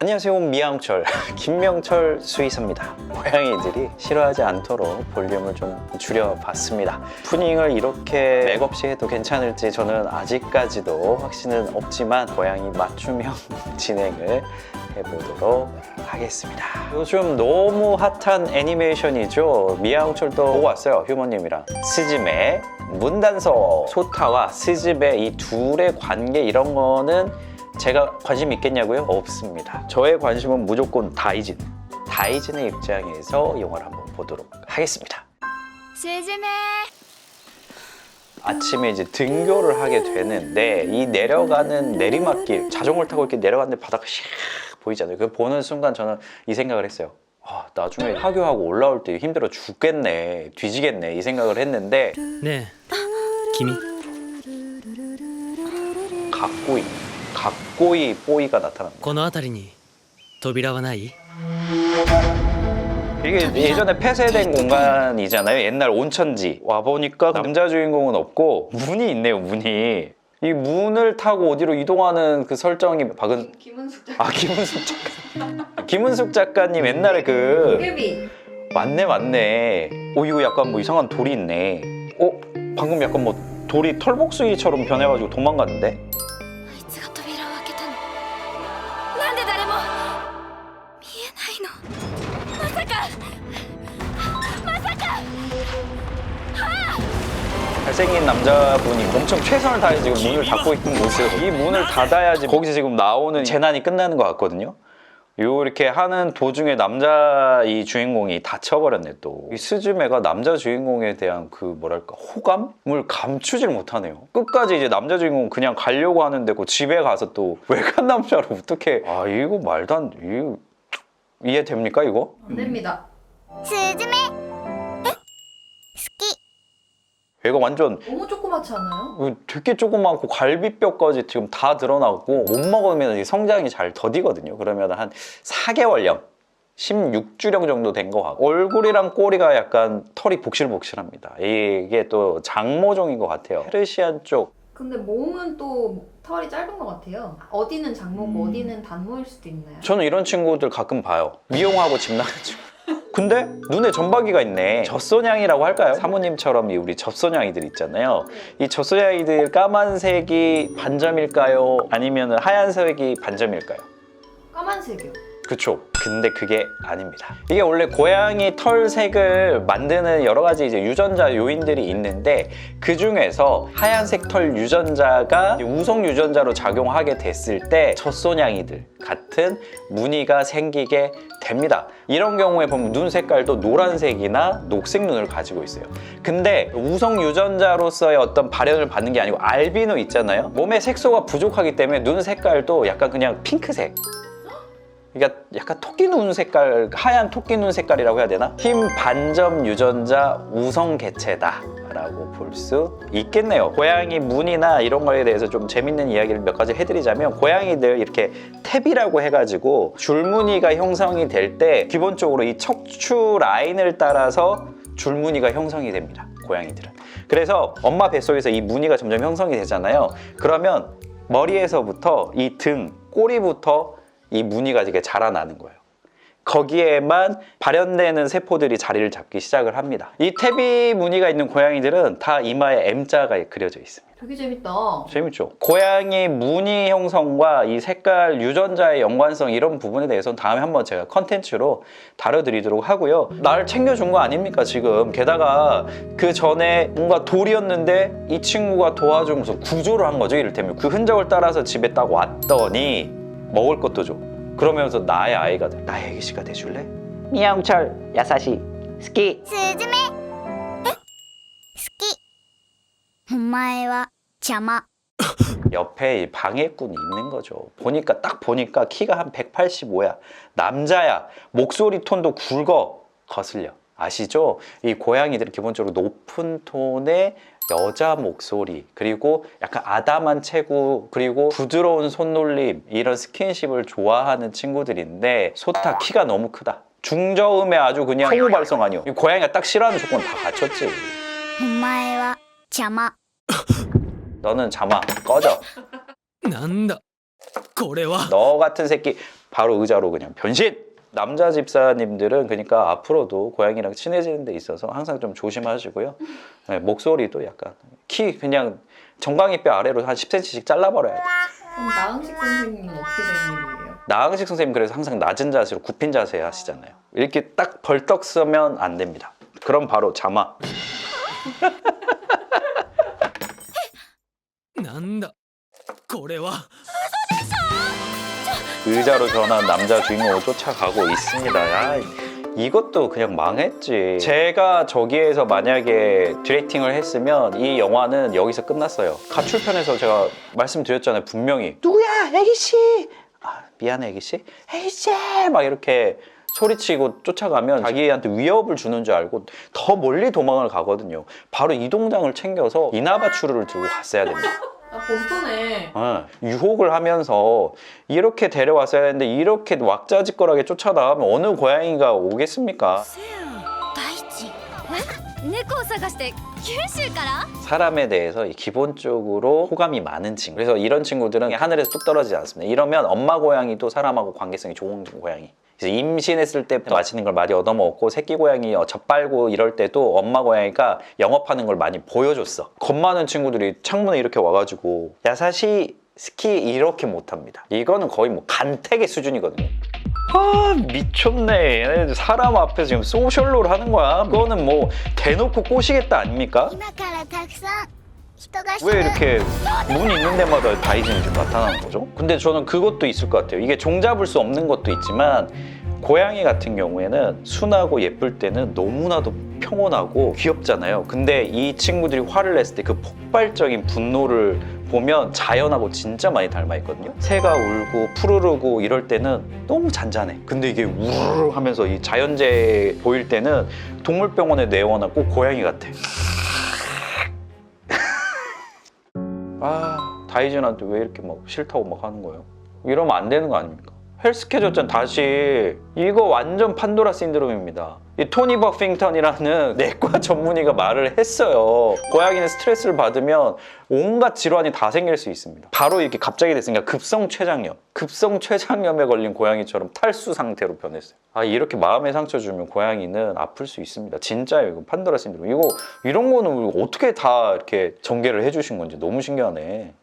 안녕하세요, 미양철 김명철 수의사입니다. 고양이들이 싫어하지 않도록 볼륨을 좀 줄여봤습니다. 푸닝을 이렇게 맥없이 해도 괜찮을지 저는 아직까지도 확신은 없지만 고양이 맞춤형 진행을 해보도록 하겠습니다. 요즘 너무 핫한 애니메이션이죠. 미양철도 보고 왔어요. 휴머님이랑 스즈메 문단속. 소타와 스즈메 이 둘의 관계 이런 거는 제가 관심 있겠냐고요? 없습니다. 저의 관심은 무조건 다이진의 입장에서 영화를 한번 보도록 하겠습니다. 스즈메. 아침에 이제 등교를 하게 되는데 이 내려가는 내리막길 자전거를 타고 이렇게 내려가는데 바다가 샥 보이잖아요. 그 보는 순간 저는 이 생각을 했어요. 나중에 하교하고 올라올 때 힘들어 죽겠네, 뒤지겠네 이 생각을 했는데 네, 김이 각고이 뽀이가 나타납니다. この辺りに扉はない? 이게 예전에 폐쇄된 공간이잖아요. 옛날 온천지. 와보니까 남자 주인공은 없고 문이 있네요, 문이. 이 문을 타고 어디로 이동하는 그 설정이 김은숙 작가. 김은숙 작가. 김은숙 작가님 옛날에 그 도깨비. 맞네. 이거 약간 뭐 이상한 돌이 있네. 방금 약간 뭐 돌이 털복숭이처럼 변해가지고 도망갔는데? あいつが扉を開けたの。なんで誰も見えないの。まさか。 잘생긴 남자분이 엄청 최선을 다해 지금 문을 닫고 있는 모습. 이 문을 닫아야지 거기서 지금 나오는 재난이 끝나는 것 같거든요. 이렇게 하는 도중에 남자 이 주인공이 다쳐버렸네 또. 이 스즈메가 남자 주인공에 대한 그 뭐랄까 호감을 감추질 못하네요. 끝까지 이제 남자 주인공 그냥 가려고 하는데 그 집에 가서 또 외간 남자로 어떻게 이거 말도 안 이거 이해됩니까 이거? 안 됩니다. 스즈메 얘가 완전 너무 조그맣지 않아요? 되게 조그맣고 갈비뼈까지 지금 다 드러나고 못 먹으면 성장이 잘 더디거든요. 그러면 한 4개월령 16주령 정도 된 거 같고 얼굴이랑 꼬리가 약간 털이 복실복실합니다. 이게 또 장모종인 것 같아요. 페르시안 쪽. 근데 몸은 또 털이 짧은 것 같아요. 어디는 장모고 어디는 단모일 수도 있나요? 저는 이런 친구들 가끔 봐요. 미용하고 집 나간 친구. 근데 눈에 점박이가 있네. 젖소냥이라고 할까요? 사모님처럼 우리 젖소냥이들 있잖아요. 이 젖소냥이들 까만색이 반점일까요? 아니면 하얀색이 반점일까요? 까만색이요. 그쵸. 근데 그게 아닙니다. 이게 원래 고양이 털색을 만드는 여러 가지 이제 유전자 요인들이 있는데 그 중에서 하얀색 털 유전자가 우성 유전자로 작용하게 됐을 때 젖소냥이들 같은 무늬가 생기게 됩니다. 이런 경우에 보면 눈 색깔도 노란색이나 녹색 눈을 가지고 있어요. 근데 우성 유전자로서의 어떤 발현을 받는 게 아니고 알비노 있잖아요. 몸의 색소가 부족하기 때문에 눈 색깔도 약간 그냥 핑크색. 그러니까 약간 토끼 눈 색깔, 하얀 토끼 눈 색깔이라고 해야 되나? 흰 반점 유전자 우성 개체다 라고 볼 수 있겠네요. 고양이 무늬나 이런 거에 대해서 좀 재밌는 이야기를 몇 가지 해드리자면 고양이들 이렇게 탭이라고 해가지고 줄무늬가 형성이 될 때 기본적으로 이 척추 라인을 따라서 줄무늬가 형성이 됩니다. 고양이들은. 그래서 엄마 뱃속에서 이 무늬가 점점 형성이 되잖아요. 그러면 머리에서부터 이 등, 꼬리부터 이 무늬가 이렇게 자라나는 거예요. 거기에만 발현되는 세포들이 자리를 잡기 시작을 합니다. 이 태비 무늬가 있는 고양이들은 다 이마에 M자가 그려져 있습니다. 되게 재밌다. 재밌죠? 고양이 무늬 형성과 이 색깔 유전자의 연관성 이런 부분에 대해서는 다음에 한번 제가 컨텐츠로 다뤄드리도록 하고요. 나를 챙겨준 거 아닙니까 지금. 게다가 그 전에 뭔가 돌이었는데 이 친구가 도와주면서 구조를 한 거죠. 이를테면 그 흔적을 따라서 집에 딱 왔더니 먹을 것도 줘. 그러면서 나의 아이가 돼. 나의 애기씨가 돼줄래? 미양철 야사시 스키. スズメ好きお前は邪魔 옆에 이 방해꾼이 있는 거죠. 딱 보니까 키가 한 185야. 남자야. 목소리 톤도 굵어. 거슬려. 아시죠? 이 고양이들은 기본적으로 높은 톤의 여자 목소리, 그리고 약간 아담한 체구, 그리고 부드러운 손놀림, 이런 스킨십을 좋아하는 친구들인데 소타 키가 너무 크다. 중저음에 아주 그냥 성우 발성 아니요. 이 고양이가 딱 싫어하는 조건 다 갖췄지. お前は邪魔 너는 잠아 꺼져. なんだこれは 너 같은 새끼 바로 의자로 그냥 변신! 남자 집사님들은 그러니까 앞으로도 고양이랑 친해지는 데 있어서 항상 좀 조심하시고요. 네, 목소리도 약간 키 그냥 정강이뼈 아래로 한 10cm씩 잘라버려야 돼. 그럼 나은식 선생님은 어떻게 된 일이에요? 나항식 선생님 그래서 항상 낮은 자세로 굽힌 자세 하시잖아요. 이렇게 딱 벌떡 서면 안 됩니다. 그럼 바로 자마. なんだこれは 의자로 변한 남자 주인공을 쫓아가고 있습니다. 야, 이것도 그냥 망했지. 제가 저기에서 만약에 디렉팅을 했으면 이 영화는 여기서 끝났어요. 가출편에서 제가 말씀드렸잖아요. 분명히 누구야 애기씨, 아, 미안해 애기씨, 애기씨 막 이렇게 소리치고 쫓아가면 자기한테 위협을 주는 줄 알고 더 멀리 도망을 가거든요. 바로 이 동장을 챙겨서 이나바추르를 들고 갔어야 됩니다. 아 보스터네. 유혹을 하면서 이렇게 데려왔어야 했는데 이렇게 왁자지껄하게 쫓아나가면 어느 고양이가 오겠습니까? 大地猫を探して九州から 사람에 대해서 기본적으로 호감이 많은 친구. 그래서 이런 친구들은 하늘에서 뚝 떨어지지 않습니다. 이러면 엄마 고양이도 사람하고 관계성이 좋은 고양이. 그래서 임신했을 때부터 맛있는 걸 많이 얻어먹었고 새끼 고양이 젖빨고 이럴 때도 엄마 고양이가 영업하는 걸 많이 보여줬어. 겁 많은 친구들이 창문에 이렇게 와가지고 야사시 스키 이렇게 못합니다. 이거는 거의 뭐 간택의 수준이거든요. 아 미쳤네. 얘네들 사람 앞에서 지금 소셜롤 하는 거야. 그거는 뭐 대놓고 꼬시겠다 아닙니까? 今からたくさん人が死 왜 ぬ 이렇게 문 있는 데마다 다이진이 좀 나타나는 거죠? 근데 저는 그것도 있을 것 같아요. 이게 종잡을 수 없는 것도 있지만 고양이 같은 경우에는 순하고 예쁠 때는 너무나도 평온하고 귀엽잖아요. 근데 이 친구들이 화를 냈을 때 그 폭발적인 분노를 보면 자연하고 진짜 많이 닮아 있거든요. 새가 울고 푸르르고 이럴 때는 너무 잔잔해. 근데 이게 우르르 하면서 이 자연재해 보일 때는 동물병원에 내원한 꼭 고양이 같아. 아 다이진한테 왜 이렇게 막 싫다고 막 하는 거예요? 이러면 안 되는 거 아닙니까? 헬스케 줬잖아. 다시 이거 완전 판도라 신드롬입니다. 이 토니 버핑턴이라는 내과 전문의가 말을 했어요. 고양이는 스트레스를 받으면 온갖 질환이 다 생길 수 있습니다. 바로 이렇게 갑자기 됐으니까 급성 췌장염, 급성 췌장염에 걸린 고양이처럼 탈수 상태로 변했어요. 아 이렇게 마음에 상처 주면 고양이는 아플 수 있습니다. 진짜예요. 이거 판도라 신드롬. 이거 이런 거는 어떻게 다 이렇게 전개를 해주신 건지 너무 신기하네.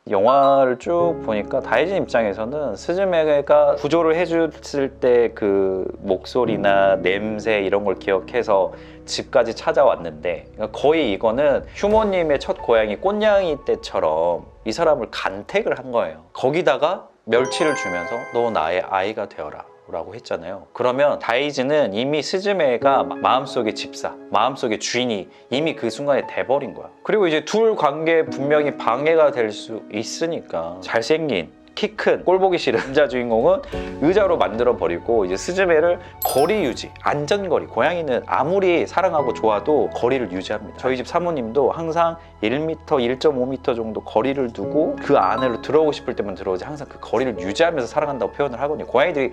영화를 쭉 보니까 다이진 입장에서는 스즈메가 구조를 해줬을 때 그 목소리나 냄새 이런 걸 기억해서 집까지 찾아왔는데 거의 이거는 휴모님의 첫 고양이 꽃냥이 때처럼 이 사람을 간택을 한 거예요. 거기다가 멸치를 주면서 너 나의 아이가 되어라 라고 했잖아요. 그러면 다이즈는 이미 스즈메가 마음속의 집사, 마음속의 주인이 이미 그 순간에 돼버린 거야. 그리고 이제 둘 관계에 분명히 방해가 될 수 있으니까 잘생긴 키 큰 꼴보기 싫은 남자 주인공은 의자로 만들어버리고 이제 스즈메를 거리 유지, 안전거리. 고양이는 아무리 사랑하고 좋아도 거리를 유지합니다. 저희 집 사모님도 항상 1m, 1.5m 정도 거리를 두고 그 안으로 들어오고 싶을 때만 들어오지 항상 그 거리를 유지하면서 사랑한다고 표현을 하거든요. 고양이들이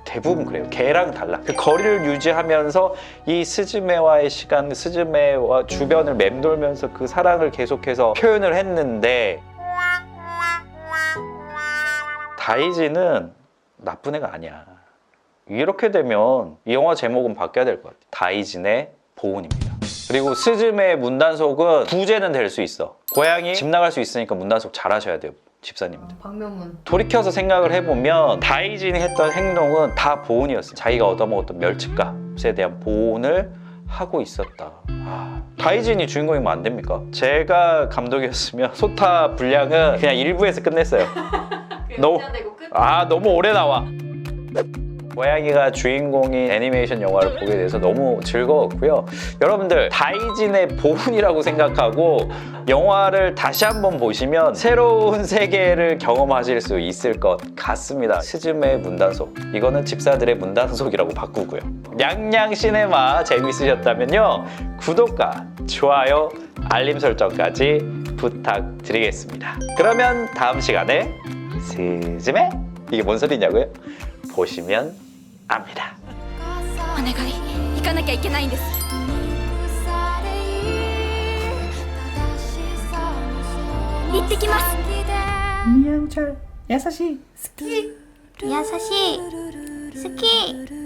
대부분 그래요. 개랑 달라. 그 거리를 유지하면서 이 스즈메와의 시간, 스즈메와 주변을 맴돌면서 그 사랑을 계속해서 표현을 했는데 다이지는 나쁜 애가 아니야. 이렇게 되면 이 영화 제목은 바뀌어야 될 것 같아. 다이진의 보온입니다. 그리고 스즈메의 문단속은 구제는 될 수 있어. 고양이 집 나갈 수 있으니까 문단속 잘 하셔야 돼요. 집사님들. 방면문. 돌이켜서 생각을 해보면 다이진이 했던 행동은 다 보온이었어요. 자기가 얻어먹었던 멸치값에 대한 보온을 하고 있었다. 다이진이 주인공이면 안 됩니까? 제가 감독이었으면 소타 분량은 그냥 1부에서 끝냈어요. 너무 너무 오래 나와. 고양이가 주인공인 애니메이션 영화를 보게 돼서 너무 즐거웠고요. 여러분들 다이진의 보훈이라고 생각하고 영화를 다시 한번 보시면 새로운 세계를 경험하실 수 있을 것 같습니다. 스즈메의 문단속, 이거는 집사들의 문단속이라고 바꾸고요. 냥냥 시네마 재밌으셨다면요 구독과 좋아요, 알림 설정까지 부탁드리겠습니다. 그러면 다음 시간에 스즈메? 이게 뭔 소리냐고요? 보시면 압니다. お願い行かなきゃいけないんです行ってきます 미양철 야사시 스키 優しい好き